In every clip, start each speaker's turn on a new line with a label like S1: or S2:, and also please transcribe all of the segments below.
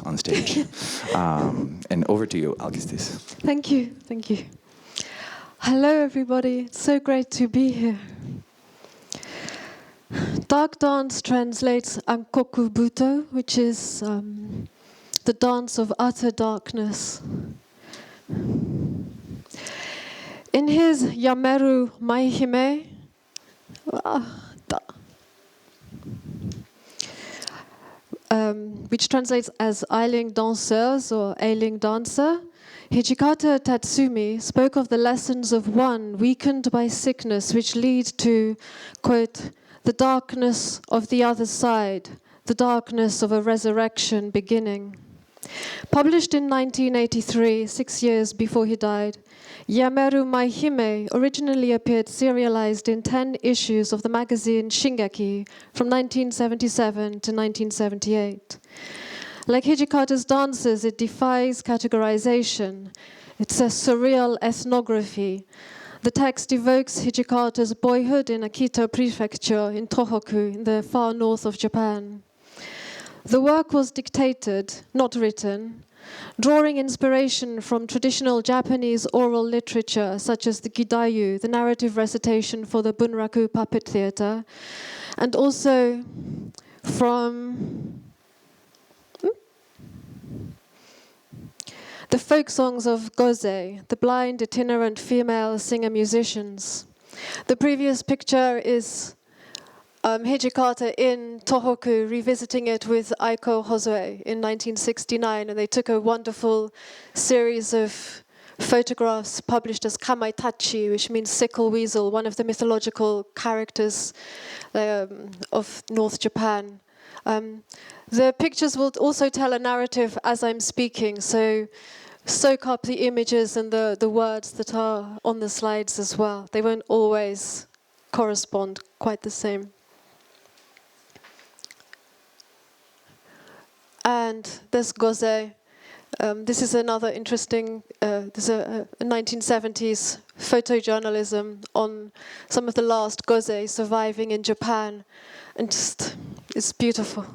S1: on stage. And over to you, Alkistis.
S2: Thank you, thank you. Hello everybody, it's so great to be here. Dark dance translates Ankoku Butoh, which is the dance of utter darkness. In his Yameru Maihime, which translates as ailing danseuse or ailing dancer, Hijikata Tatsumi spoke of the lessons of one weakened by sickness which lead to, quote, the darkness of the other side, the darkness of a resurrection beginning. Published in 1983, 6 years before he died, Yameru Maihime originally appeared serialized in 10 issues of the magazine Shingeki from 1977 to 1978. Like Hijikata's dances, it defies categorization. It's a surreal ethnography. The text evokes Hijikata's boyhood in Akita Prefecture in Tohoku, in the far north of Japan. The work was dictated, not written, drawing inspiration from traditional Japanese oral literature, such as the Gidayu, the narrative recitation for the Bunraku puppet theater, and also from the folk songs of Goze, the blind itinerant female singer-musicians. The previous picture is Hijikata in Tohoku revisiting it with Aiko Hozue in 1969, and they took a wonderful series of photographs published as Kamaitachi, which means sickle weasel, one of the mythological characters of North Japan. The pictures will also tell a narrative as I'm speaking, so soak up the images and the words that are on the slides as well. They won't always correspond quite the same. And there's Goze. This is another interesting, there's a 1970s photojournalism on some of the last Goze surviving in Japan. And just, it's beautiful.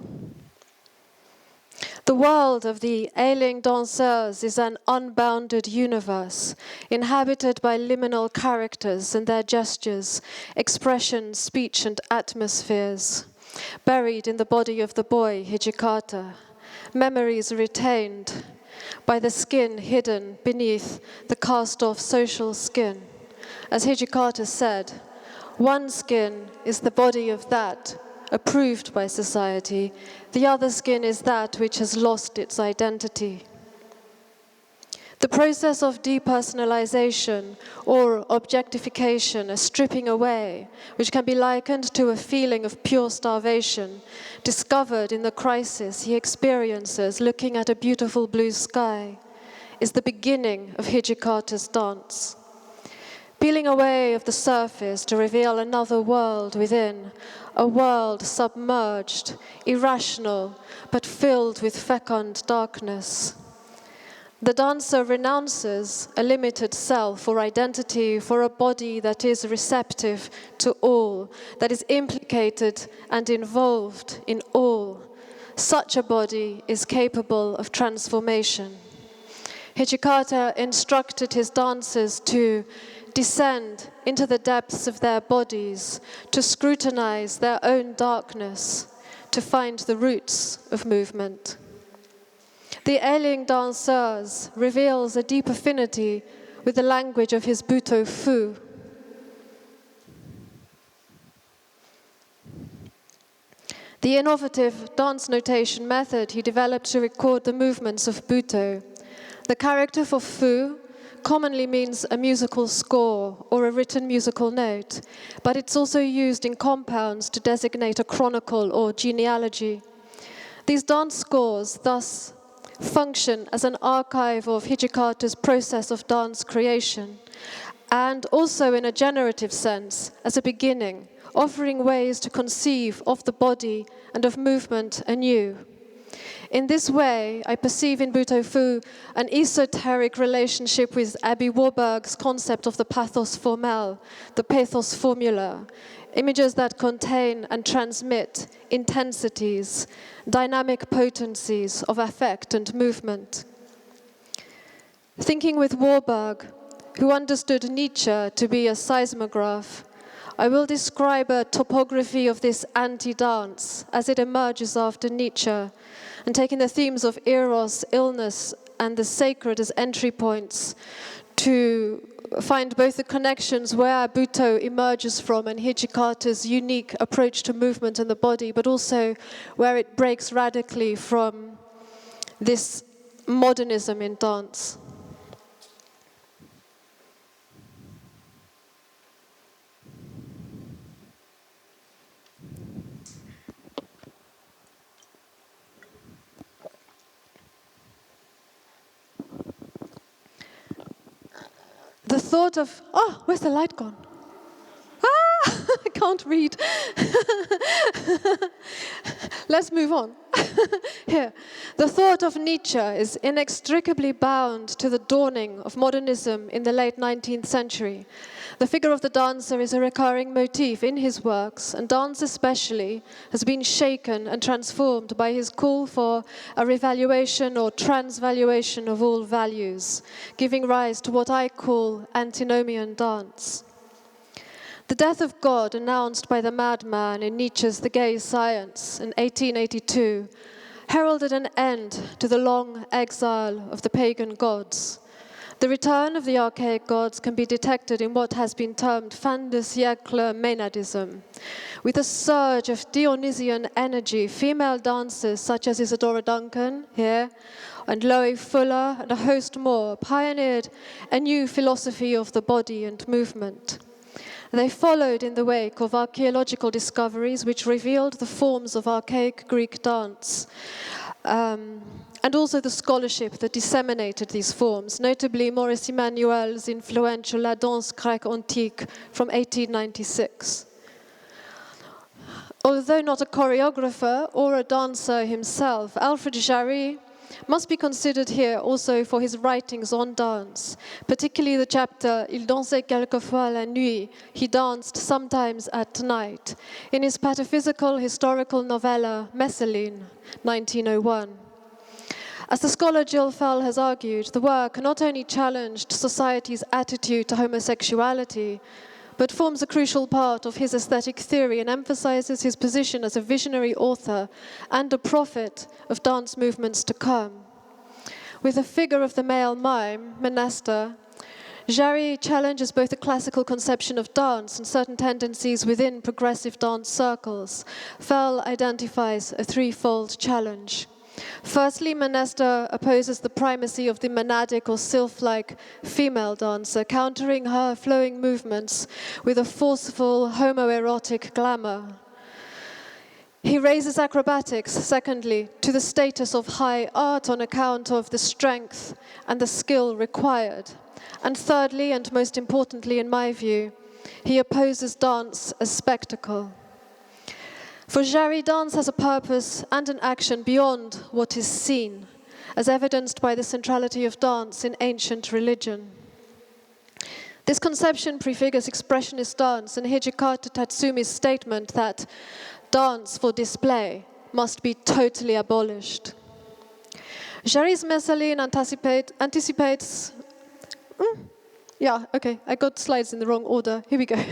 S2: The world of the ailing danseurs is an unbounded universe, inhabited by liminal characters and their gestures, expression, speech, and atmospheres. Buried in the body of the boy, Hijikata, memories retained by the skin hidden beneath the cast-off social skin. As Hijikata said, one skin is the body of that approved by society, the other skin is that which has lost its identity. The process of depersonalization or objectification, a stripping away, which can be likened to a feeling of pure starvation, discovered in the crisis he experiences looking at a beautiful blue sky, is the beginning of Hijikata's dance. Peeling away of the surface to reveal another world within, a world submerged, irrational, but filled with fecund darkness. The dancer renounces a limited self or identity for a body that is receptive to all, that is implicated and involved in all. Such a body is capable of transformation. Hijikata instructed his dancers to descend into the depths of their bodies, to scrutinize their own darkness, to find the roots of movement. The ailing danseurs reveals a deep affinity with the language of his Butoh Fu. The innovative dance notation method he developed to record the movements of Butoh. The character for Fu commonly means a musical score or a written musical note, but it's also used in compounds to designate a chronicle or genealogy. These dance scores thus function as an archive of Hijikata's process of dance creation, and also in a generative sense, as a beginning, offering ways to conceive of the body and of movement anew. In this way, I perceive in Butoh an esoteric relationship with Abby Warburg's concept of the pathos formel, the pathos formula, images that contain and transmit intensities, dynamic potencies of affect and movement. Thinking with Warburg, who understood Nietzsche to be a seismograph, I will describe a topography of this anti-dance as it emerges after Nietzsche, and taking the themes of eros, illness, and the sacred as entry points to find both the connections where Butoh emerges from and Hijikata's unique approach to movement and the body, but also where it breaks radically from this modernism in dance. The thought of, oh, where's the light gone? Ah, I can't read. Let's move on. Here. The thought of Nietzsche is inextricably bound to the dawning of modernism in the late 19th century. The figure of the dancer is a recurring motif in his works, and dance especially has been shaken and transformed by his call for a revaluation or transvaluation of all values, giving rise to what I call antinomian dance. The death of God, announced by the madman in Nietzsche's The Gay Science in 1882, heralded an end to the long exile of the pagan gods. The return of the archaic gods can be detected in what has been termed fin de siècle Menadism. With a surge of Dionysian energy, female dancers such as Isadora Duncan, here, and Loie Fuller, and a host more, pioneered a new philosophy of the body and movement. They followed in the wake of archaeological discoveries which revealed the forms of archaic Greek dance, and also the scholarship that disseminated these forms, notably Maurice Emmanuel's influential La Danse Grecque Antique from 1896. Although not a choreographer or a dancer himself, Alfred Jarry must be considered here also for his writings on dance, particularly the chapter Il dansait quelquefois la nuit, he danced sometimes at night, in his pataphysical historical novella Messalin, 1901. As the scholar Jill Fell has argued, the work not only challenged society's attitude to homosexuality, but forms a crucial part of his aesthetic theory and emphasizes his position as a visionary author and a prophet of dance movements to come. With the figure of the male mime, Menester, Jarry challenges both the classical conception of dance and certain tendencies within progressive dance circles. Fell identifies a threefold challenge. Firstly, Menester opposes the primacy of the monadic or sylph-like female dancer, countering her flowing movements with a forceful homoerotic glamour. He raises acrobatics, secondly, to the status of high art on account of the strength and the skill required. And thirdly, and most importantly in my view, he opposes dance as spectacle. For Jarry, dance has a purpose and an action beyond what is seen, as evidenced by the centrality of dance in ancient religion. This conception prefigures expressionist dance and Hijikata Tatsumi's statement that dance for display must be totally abolished. Jarry's Messalin anticipates I got slides in the wrong order. Here we go.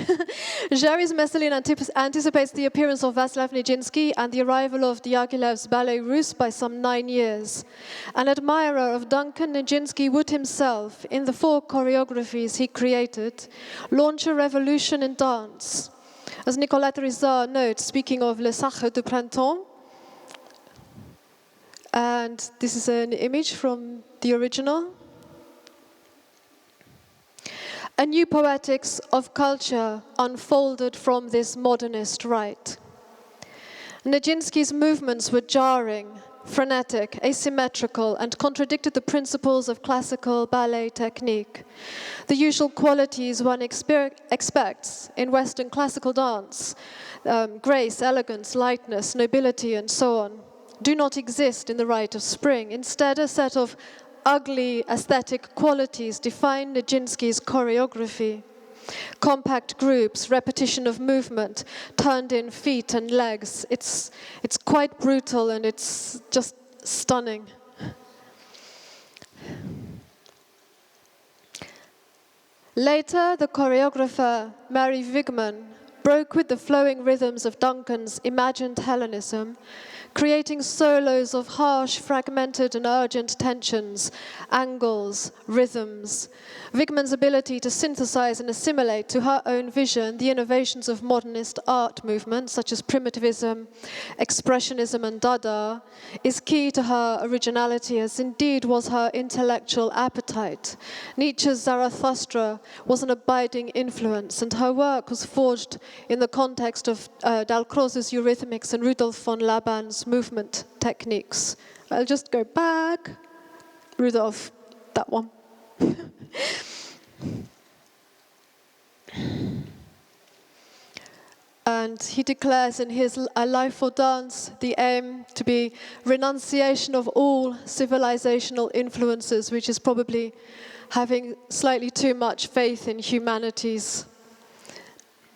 S2: Jarry's Messalin anticipates the appearance of Vaslav Nijinsky and the arrival of Diaghilev's Ballet Russe by some 9 years. An admirer of Duncan, Nijinsky would himself, in the 4 choreographies he created, launch a revolution in dance. As Nicolas Thérisard notes, speaking of Le Sacre de Printemps, and this is an image from the original, a new poetics of culture unfolded from this modernist rite. Nijinsky's movements were jarring, frenetic, asymmetrical, and contradicted the principles of classical ballet technique. The usual qualities one expects in Western classical dance, grace, elegance, lightness, nobility, and so on, do not exist in the rite of spring. Instead, a set of ugly aesthetic qualities define Nijinsky's choreography. Compact groups, repetition of movement, turned-in feet and legs. It's quite brutal and it's just stunning. Later, the choreographer Mary Wigman broke with the flowing rhythms of Duncan's imagined Hellenism, creating solos of harsh, fragmented and urgent tensions, angles, rhythms. Wigman's ability to synthesize and assimilate to her own vision the innovations of modernist art movements such as primitivism, expressionism and Dada is key to her originality, as indeed was her intellectual appetite. Nietzsche's Zarathustra was an abiding influence, and her work was forged in the context of Dalcroze's eurythmics and Rudolf von Laban's movement techniques. I'll just go back. Rudolf, that one. And he declares in his A Life for Dance the aim to be renunciation of all civilizational influences, which is probably having slightly too much faith in humanity's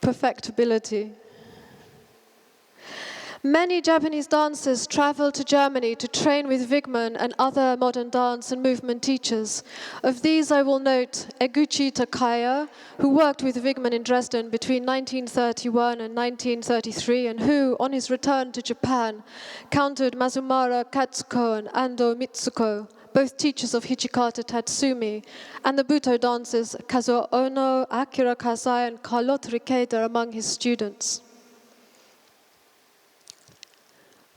S2: perfectibility. Many Japanese dancers traveled to Germany to train with Wigman and other modern dance and movement teachers. Of these, I will note Eguchi Takaya, who worked with Wigman in Dresden between 1931 and 1933, and who, on his return to Japan, countered Mazumara Katsuko and Ando Mitsuko, both teachers of Hijikata Tatsumi, and the Butoh dancers Kazuo Ono, Akira Kasai, and Carlotte Rikeda among his students.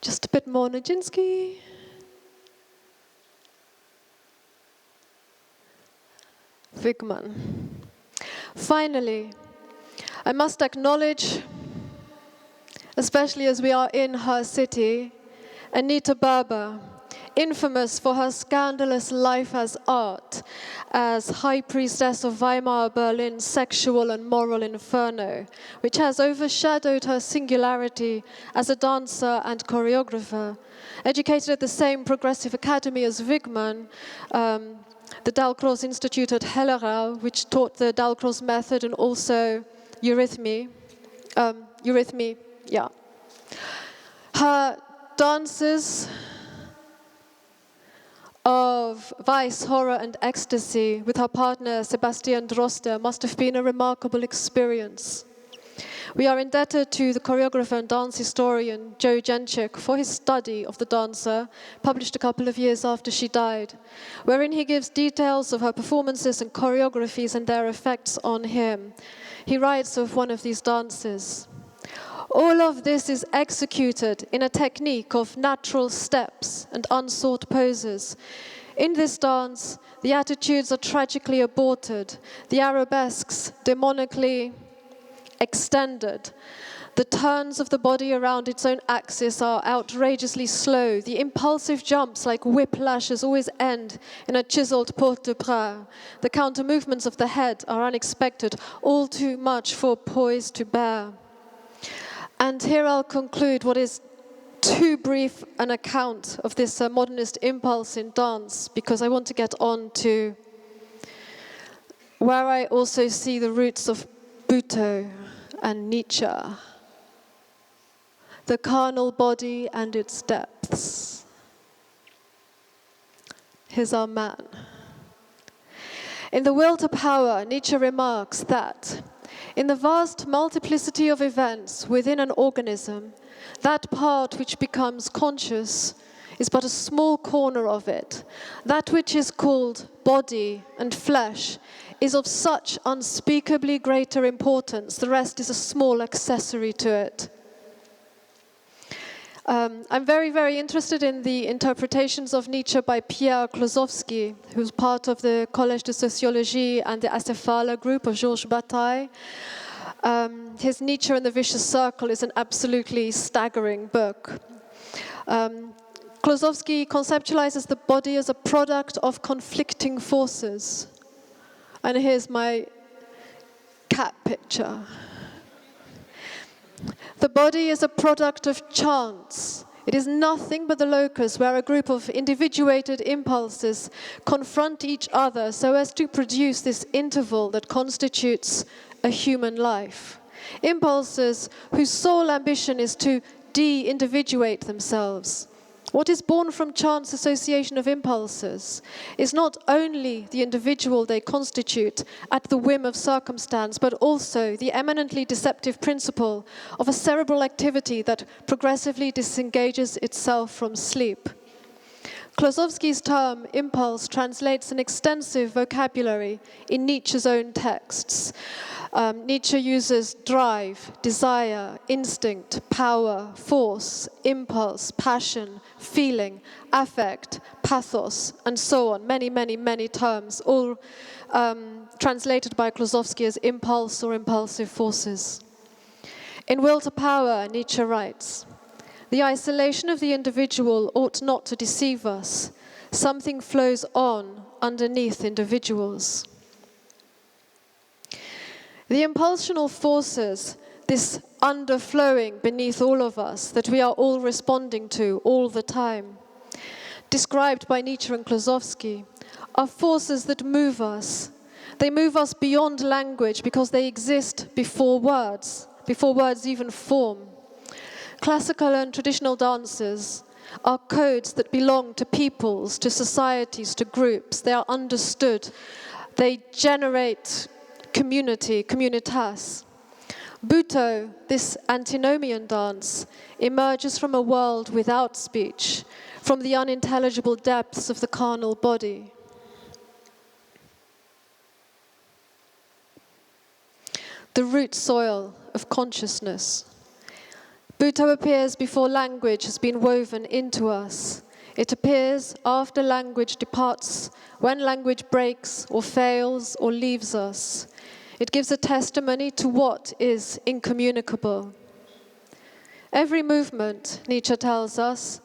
S2: Just a bit more Nijinsky. Wigman. Finally, I must acknowledge, especially as we are in her city, Anita Berber, infamous for her scandalous life as art, as high priestess of Weimar Berlin's sexual and moral inferno, which has overshadowed her singularity as a dancer and choreographer. Educated at the same progressive academy as Wigman, the Dalcroze Institute at Hellerau, which taught the Dalcroze method and also eurythmy. Her dances of vice, horror and ecstasy with her partner Sebastian Droste must have been a remarkable experience. We are indebted to the choreographer and dance historian Joe Jenchik for his study of the dancer, published a couple of years after she died, wherein he gives details of her performances and choreographies and their effects on him. He writes of one of these dances: "All of this is executed in a technique of natural steps and unsought poses. In this dance, the attitudes are tragically aborted, the arabesques demonically extended. The turns of the body around its own axis are outrageously slow. The impulsive jumps like whiplashes always end in a chiseled porte-bras. The counter movements of the head are unexpected, all too much for poise to bear." And here I'll conclude what is too brief an account of this modernist impulse in dance, because I want to get on to where I also see the roots of Butoh and Nietzsche, the carnal body and its depths. Here's our man. In The Will to Power, Nietzsche remarks that in the vast multiplicity of events within an organism, that part which becomes conscious is but a small corner of it. That which is called body and flesh is of such unspeakably greater importance, the rest is a small accessory to it. I'm very, very interested in the interpretations of Nietzsche by Pierre Klosowski, who's part of the Collège de Sociologie and the Acéphale group of Georges Bataille. His Nietzsche and the Vicious Circle is an absolutely staggering book. Klosowski conceptualizes the body as a product of conflicting forces. And here's my cat picture. The body is a product of chance, It is nothing but the locus where a group of individuated impulses confront each other so as to produce this interval that constitutes a human life. Impulses whose sole ambition is to de-individuate themselves. What is born from chance association of impulses is not only the individual they constitute at the whim of circumstance, but also the eminently deceptive principle of a cerebral activity that progressively disengages itself from sleep. Klosowski's term impulse translates an extensive vocabulary in Nietzsche's own texts. Nietzsche uses drive, desire, instinct, power, force, impulse, passion, feeling, affect, pathos, and so on. Many, many, many terms, all translated by Klosowski as impulse or impulsive forces. In Will to Power, Nietzsche writes, "The isolation of the individual ought not to deceive us. Something flows on underneath individuals." The impulsional forces, this underflowing beneath all of us that we are all responding to all the time, described by Nietzsche and Klosowski, are forces that move us. They move us beyond language because they exist before words even form. Classical and traditional dances are codes that belong to peoples, to societies, to groups. They are understood. They generate community, communitas. Butoh, this antinomian dance, emerges from a world without speech, from the unintelligible depths of the carnal body. The root soil of consciousness. Butoh appears before language has been woven into us. It appears after language departs, when language breaks or fails or leaves us. It gives a testimony to what is incommunicable. Every movement, Nietzsche tells us,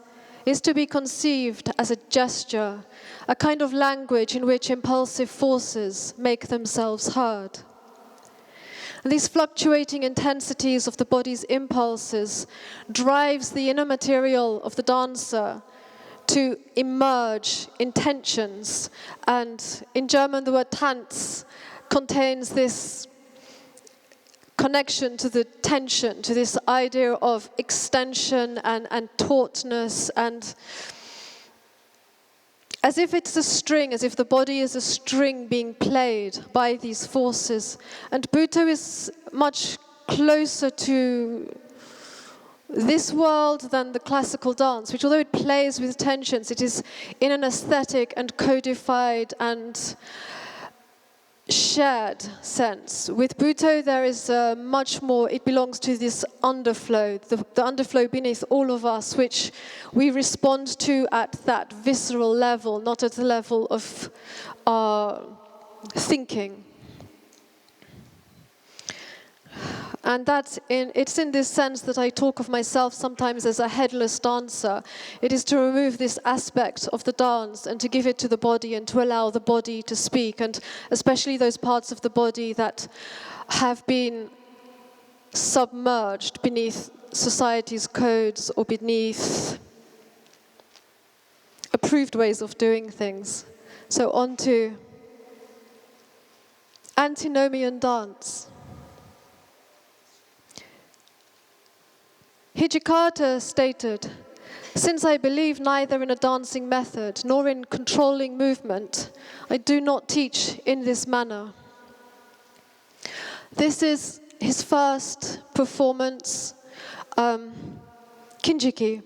S2: is to be conceived as a gesture, a kind of language in which impulsive forces make themselves heard. And these fluctuating intensities of the body's impulses drives the inner material of the dancer to emerge in tensions. And in German, the word Tanz contains this connection to the tension, to this idea of extension and tautness, and as if it's a string, as if the body is a string being played by these forces. And Butoh is much closer to this world than the classical dance, which although it plays with tensions, it is in an aesthetic and codified and shared sense. With Butoh, there is much more, it belongs to this underflow, the underflow beneath all of us, which we respond to at that visceral level, not at the level of our thinking. And it's in this sense that I talk of myself sometimes as a headless dancer. It is to remove this aspect of the dance and to give it to the body and to allow the body to speak, and especially those parts of the body that have been submerged beneath society's codes or beneath approved ways of doing things. So on to antinomian dance. Hijikata stated, "Since I believe neither in a dancing method nor in controlling movement, I do not teach in this manner." This is his first performance, Kinjiki.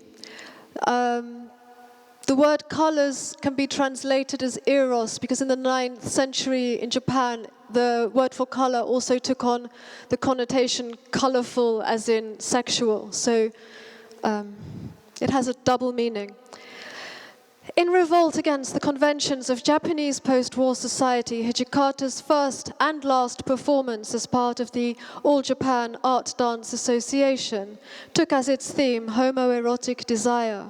S2: The word colors can be translated as eros, because in the 9th century in Japan, the word for color also took on the connotation colorful as in sexual. So it has a double meaning. In revolt against the conventions of Japanese post-war society, Hijikata's first and last performance as part of the All Japan Art Dance Association took as its theme homoerotic desire.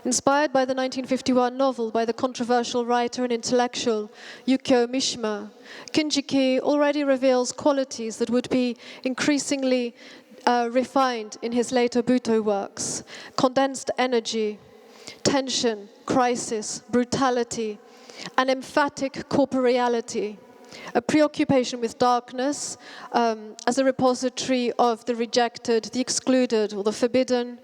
S2: Inspired by the 1951 novel by the controversial writer and intellectual Yukio Mishima, Kinjiki already reveals qualities that would be increasingly refined in his later Butoh works. Condensed energy, tension, crisis, brutality, an emphatic corporeality, a preoccupation with darkness as a repository of the rejected, the excluded, or the forbidden,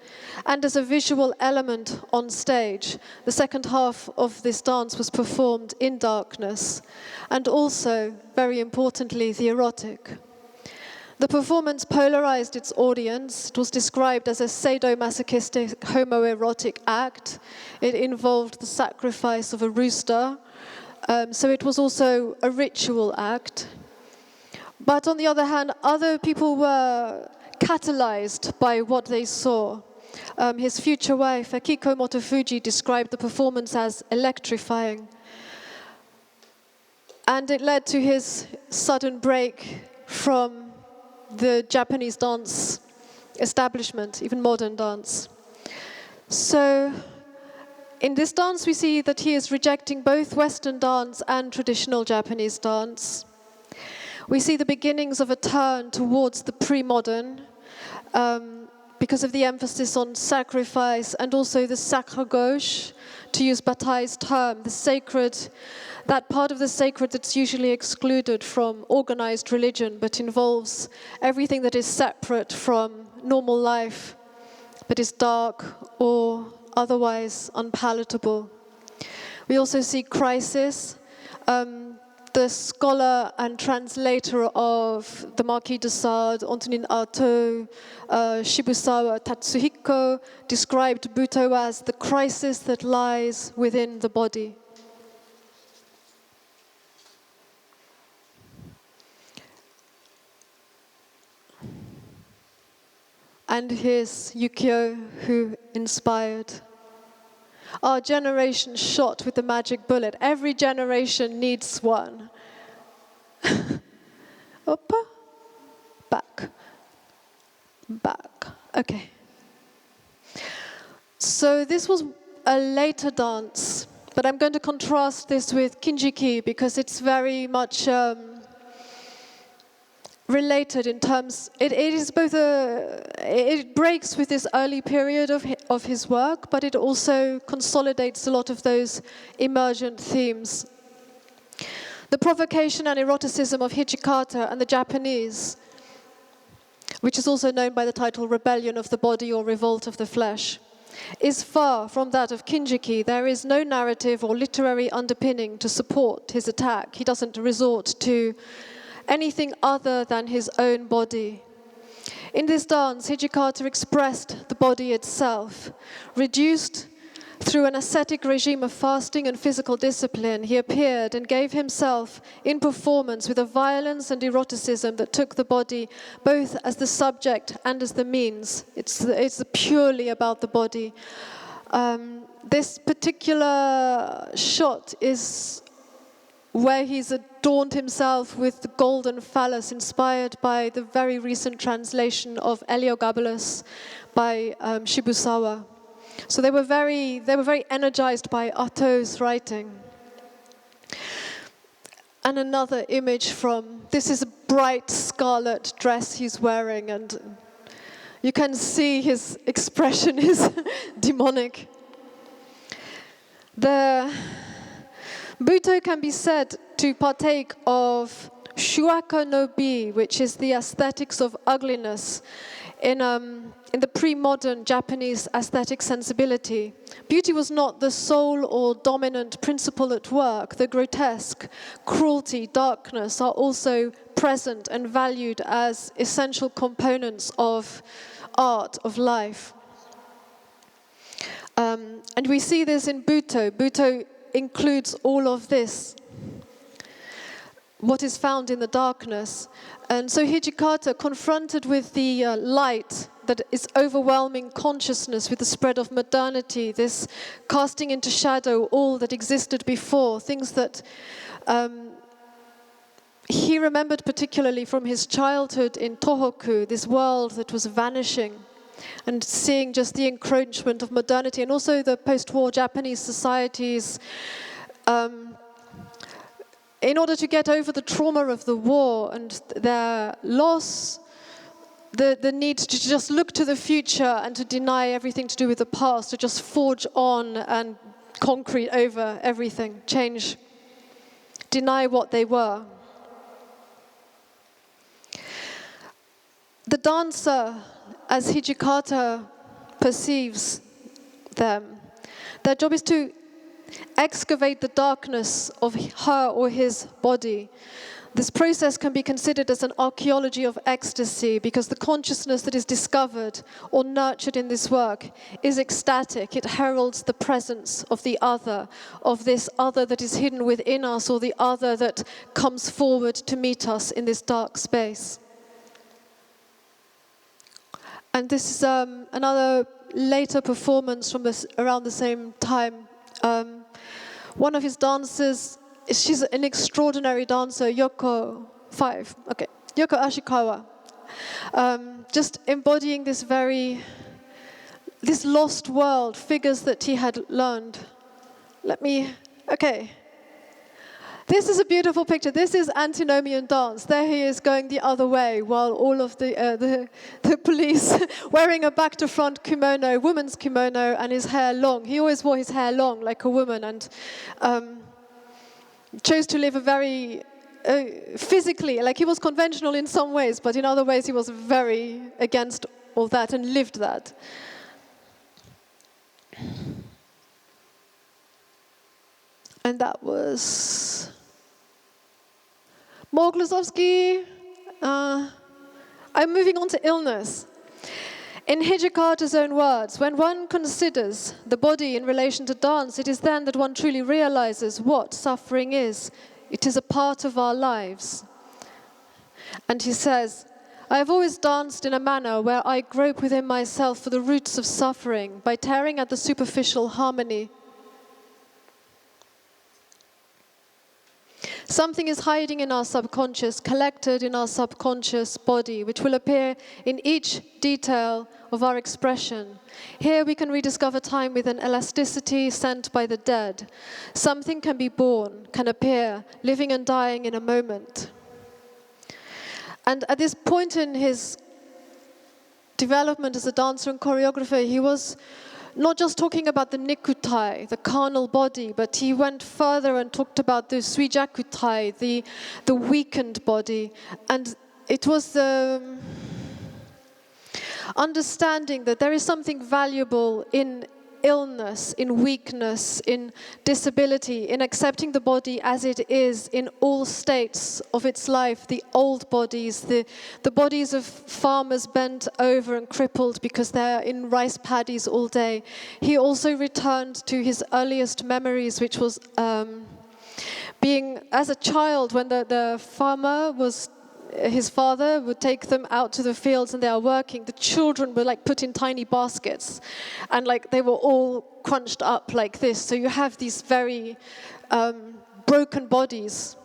S2: and as a visual element on stage. The second half of this dance was performed in darkness, and also, very importantly, the erotic. The performance polarized its audience. It was described as a sadomasochistic homoerotic act. It involved the sacrifice of a rooster. So it was also a ritual act. But on the other hand, other people were catalyzed by what they saw. His future wife, Akiko Motofuji, described the performance as electrifying. And it led to his sudden break from the Japanese dance establishment, even modern dance. So in this dance, we see that he is rejecting both Western dance and traditional Japanese dance. We see the beginnings of a turn towards the pre-modern because of the emphasis on sacrifice and also the sacre gauche, to use Bataille's term, the sacred, that part of the sacred that's usually excluded from organized religion but involves everything that is separate from normal life, but is dark or otherwise unpalatable. We also see crisis. The scholar and translator of the Marquis de Sade, Antonin Artaud, Shibusawa Tatsuhiko, described Butoh as the crisis that lies within the body. And here's Yukio, who inspired. Our generation shot with the magic bullet. Every generation needs one. Oppa. Back. Back. Okay. So this was a later dance, but I'm going to contrast this with Kinjiki because it's very much related in terms, it is both it breaks with this early period of his work, but it also consolidates a lot of those emergent themes. The provocation and eroticism of Hijikata and the Japanese, which is also known by the title Rebellion of the Body or Revolt of the Flesh, is far from that of Kinjiki. There is no narrative or literary underpinning to support his attack. He doesn't resort to anything other than his own body. In this dance, Hijikata expressed the body itself. Reduced through an ascetic regime of fasting and physical discipline, he appeared and gave himself in performance with a violence and eroticism that took the body both as the subject and as the means. It's purely about the body. This particular shot is where he's adorned himself with the golden phallus, inspired by the very recent translation of Heliogabalus by Shibusawa. So they were very energized by Artaud's writing. And another image from, this is a bright scarlet dress he's wearing, and you can see his expression is demonic. The Butoh can be said to partake of shuaka no bi, which is the aesthetics of ugliness in the pre-modern Japanese aesthetic sensibility. Beauty was not the sole or dominant principle at work. The grotesque, cruelty, darkness are also present and valued as essential components of art, of life. And we see this in Butoh. Butoh includes all of this, what is found in the darkness. And so Hijikata, confronted with the light that is overwhelming consciousness with the spread of modernity, this casting into shadow all that existed before, things that he remembered particularly from his childhood in Tohoku, this world that was vanishing, and seeing just the encroachment of modernity and also the post-war Japanese societies. In order to get over the trauma of the war and their loss, the need to just look to the future and to deny everything to do with the past, to just forge on and concrete over everything, change, deny what they were. The dancer, as Hijikata perceives them, their job is to excavate the darkness of her or his body. This process can be considered as an archaeology of ecstasy because the consciousness that is discovered or nurtured in this work is ecstatic. It heralds the presence of the other, of this other that is hidden within us, or the other that comes forward to meet us in this dark space. And this is another later performance from around the same time. One of his dancers, she's an extraordinary dancer, Yoko Ashikawa, just embodying this lost world, figures that he had learned. This is a beautiful picture. This is antinomian dance. There he is going the other way, while all of the police wearing a back-to-front kimono, woman's kimono, and his hair long. He always wore his hair long, like a woman, and chose to live a very physically, like he was conventional in some ways, but in other ways he was very against all that and lived that. And that was more Glazowski. I'm moving on to illness. In Hijikata's own words, when one considers the body in relation to dance, it is then that one truly realizes what suffering is. It is a part of our lives. And he says, I have always danced in a manner where I grope within myself for the roots of suffering by tearing at the superficial harmony. Something is hiding in our subconscious, collected in our subconscious body, which will appear in each detail of our expression. Here we can rediscover time with an elasticity sent by the dead. Something can be born, can appear, living and dying in a moment. And at this point in his development as a dancer and choreographer, he was not just talking about the nikutai, the carnal body, but he went further and talked about the suijakutai, the weakened body. And it was the understanding that there is something valuable in illness, in weakness, in disability, in accepting the body as it is in all states of its life, the old bodies, the bodies of farmers bent over and crippled because they're in rice paddies all day. He also returned to his earliest memories, which was being as a child when the farmer was his father would take them out to the fields and they are working. The children were like put in tiny baskets and like they were all crunched up like this. So you have these very broken bodies.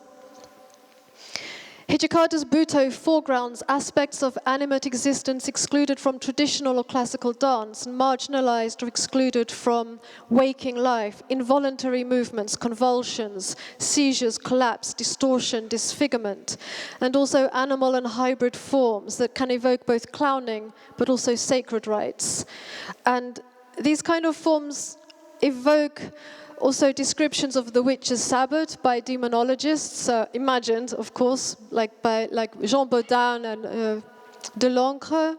S2: Hijikata's Butoh foregrounds aspects of animate existence excluded from traditional or classical dance and marginalized or excluded from waking life, involuntary movements, convulsions, seizures, collapse, distortion, disfigurement, and also animal and hybrid forms that can evoke both clowning but also sacred rites. And these kind of forms evoke also descriptions of the witch's Sabbath by demonologists, imagined, of course, like Jean Baudin and Delancre.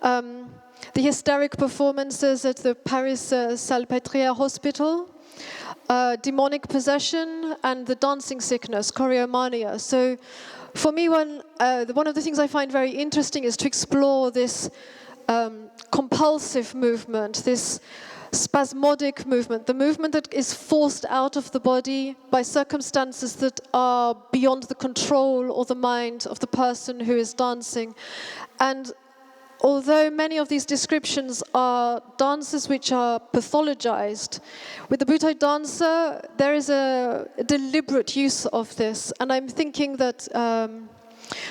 S2: The hysteric performances at the Paris Salpêtrière Hospital, demonic possession, and the dancing sickness, choreomania. So for me, one of the things I find very interesting is to explore this compulsive movement, this spasmodic movement, the movement that is forced out of the body by circumstances that are beyond the control or the mind of the person who is dancing. And although many of these descriptions are dances which are pathologized, with the Butoh dancer, there is a deliberate use of this. And I'm thinking that,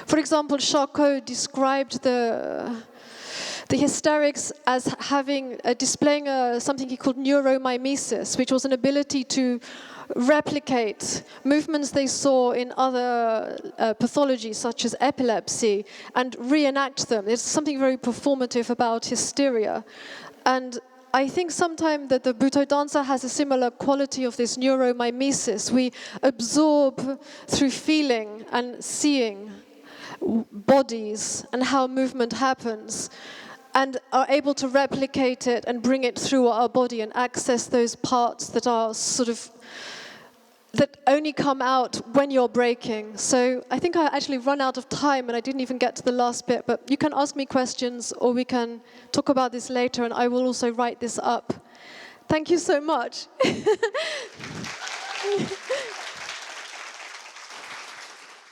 S2: for example, Charcot described the hysterics as having displaying something he called neuromimesis, which was an ability to replicate movements they saw in other pathologies, such as epilepsy, and reenact them. There's something very performative about hysteria. And I think sometimes that the Butoh dancer has a similar quality of this neuromimesis. We absorb through feeling and seeing bodies and how movement happens, and are able to replicate it and bring it through our body and access those parts that are sort of, that only come out when you're breaking. So I think I actually run out of time and I didn't even get to the last bit, but you can ask me questions or we can talk about this later, and I will also write this up. Thank you so much.